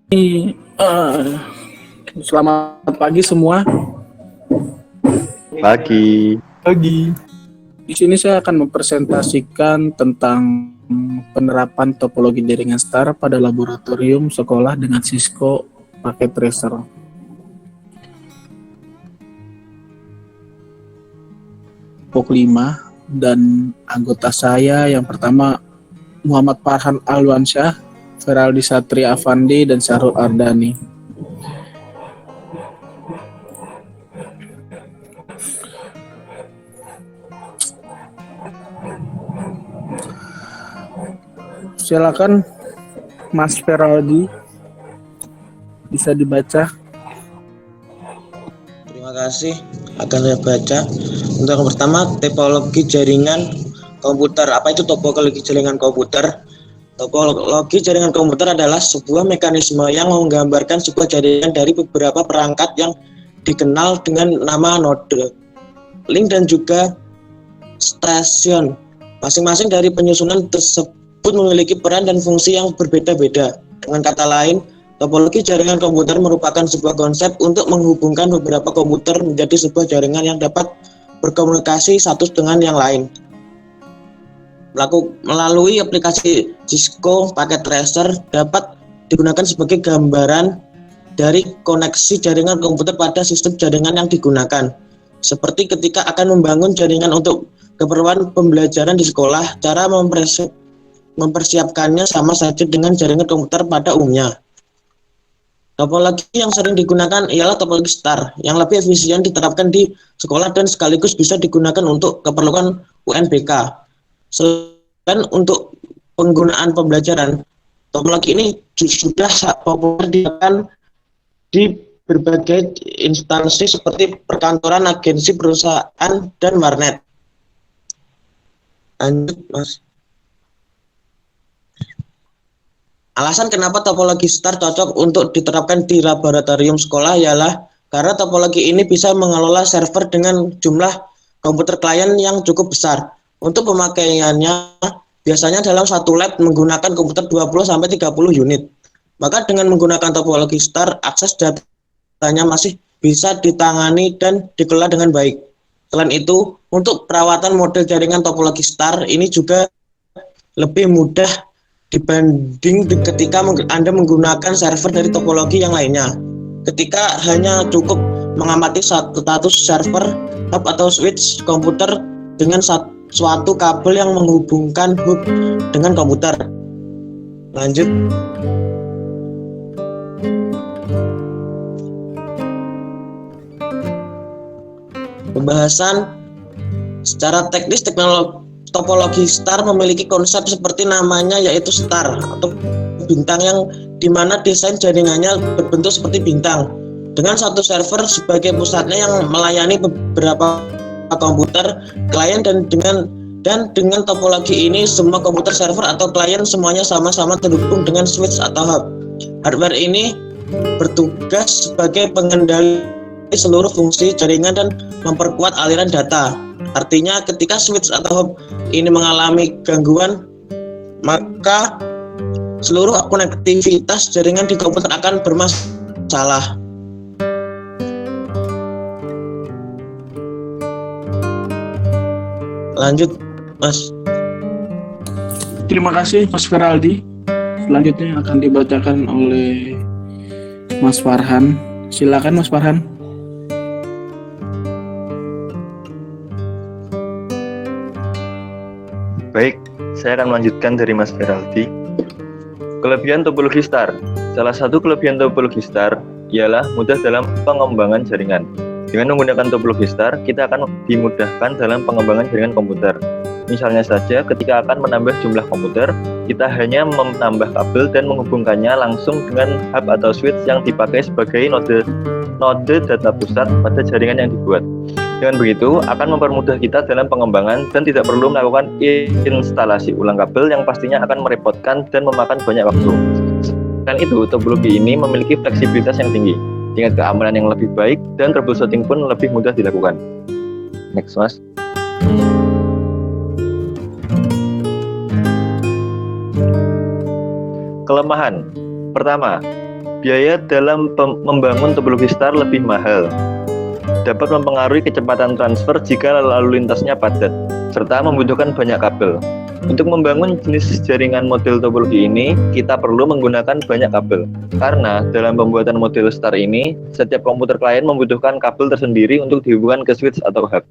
Eh, Selamat pagi semua. Pagi. Di sini saya akan mempresentasikan tentang penerapan topologi jaringan star pada laboratorium sekolah dengan Cisco pakai tracer. Pok 5 dan anggota saya yang pertama Muhammad Farhan Alwansyah, Feraldi Satria Afandi, dan Syahrul Ardani. Silakan Mas Feraldi, bisa dibaca. Terima kasih. Akan saya baca. Untuk yang pertama, topologi jaringan komputer. Apa itu topologi jaringan komputer? Topologi jaringan komputer adalah sebuah mekanisme yang menggambarkan sebuah jaringan dari beberapa perangkat yang dikenal dengan nama node, link, dan juga stasiun. Masing-masing dari penyusunan tersebut memiliki peran dan fungsi yang berbeda-beda. Dengan kata lain, topologi jaringan komputer merupakan sebuah konsep untuk menghubungkan beberapa komputer menjadi sebuah jaringan yang dapat berkomunikasi satu dengan yang lain. Melalui aplikasi Cisco paket tracer dapat digunakan sebagai gambaran dari koneksi jaringan komputer pada sistem jaringan yang digunakan. Seperti ketika akan membangun jaringan untuk keperluan pembelajaran di sekolah, cara mempersiapkannya sama saja dengan jaringan komputer pada umumnya. Topologi yang sering digunakan ialah topologi star, yang lebih efisien diterapkan di sekolah dan sekaligus bisa digunakan untuk keperluan UNBK. Selain untuk penggunaan pembelajaran, topologi ini sudah populer digunakan di berbagai instansi seperti perkantoran, agensi, perusahaan, dan warnet. Lanjut, Mas. Alasan kenapa topologi star cocok untuk diterapkan di laboratorium sekolah ialah karena topologi ini bisa mengelola server dengan jumlah komputer klien yang cukup besar. Untuk pemakaiannya, biasanya dalam satu lab menggunakan komputer 20-30 unit. Maka dengan menggunakan topologi star, akses datanya masih bisa ditangani dan dikelola dengan baik. Selain itu, untuk perawatan model jaringan topologi star ini juga lebih mudah dibanding ketika Anda menggunakan server dari topologi yang lainnya. Ketika hanya cukup mengamati status server, hub atau switch komputer dengan suatu kabel yang menghubungkan hub dengan komputer. Lanjut. Pembahasan secara teknis topologi star memiliki konsep seperti namanya, yaitu star atau bintang, yang dimana desain jaringannya berbentuk seperti bintang dengan satu server sebagai pusatnya yang melayani beberapa komputer klien, dan dengan topologi ini semua komputer server atau klien semuanya sama-sama terhubung dengan switch atau hub. Hardware ini bertugas sebagai pengendali seluruh fungsi jaringan dan memperkuat aliran data. Artinya ketika switch atau hub ini mengalami gangguan, maka seluruh konektivitas jaringan di komputer akan bermasalah. Lanjut, Mas. Terima kasih Mas Feraldi. Selanjutnya akan dibacakan oleh Mas Farhan. Silakan Mas Farhan. Baik, saya akan melanjutkan dari Mas Feraldi. Kelebihan topologi star. Salah satu kelebihan topologi star ialah mudah dalam pengembangan jaringan. Dengan menggunakan topologi star, kita akan dimudahkan dalam pengembangan jaringan komputer. Misalnya saja, ketika akan menambah jumlah komputer, kita hanya menambah kabel dan menghubungkannya langsung dengan hub atau switch yang dipakai sebagai node data pusat pada jaringan yang dibuat. Dengan begitu, akan mempermudah kita dalam pengembangan dan tidak perlu melakukan instalasi ulang kabel yang pastinya akan merepotkan dan memakan banyak waktu. Selain itu, topologi ini memiliki fleksibilitas yang tinggi, tingkat keamanan yang lebih baik, dan troubleshooting pun lebih mudah dilakukan. Next, Mas. Kelemahan. Pertama, Biaya dalam membangun topologi star lebih mahal, dapat mempengaruhi kecepatan transfer jika lalu lintasnya padat, serta membutuhkan banyak kabel. Untuk membangun jenis jaringan model topologi ini, kita perlu menggunakan banyak kabel. Karena dalam pembuatan model star ini, setiap komputer klien membutuhkan kabel tersendiri untuk dihubungkan ke switch atau hub.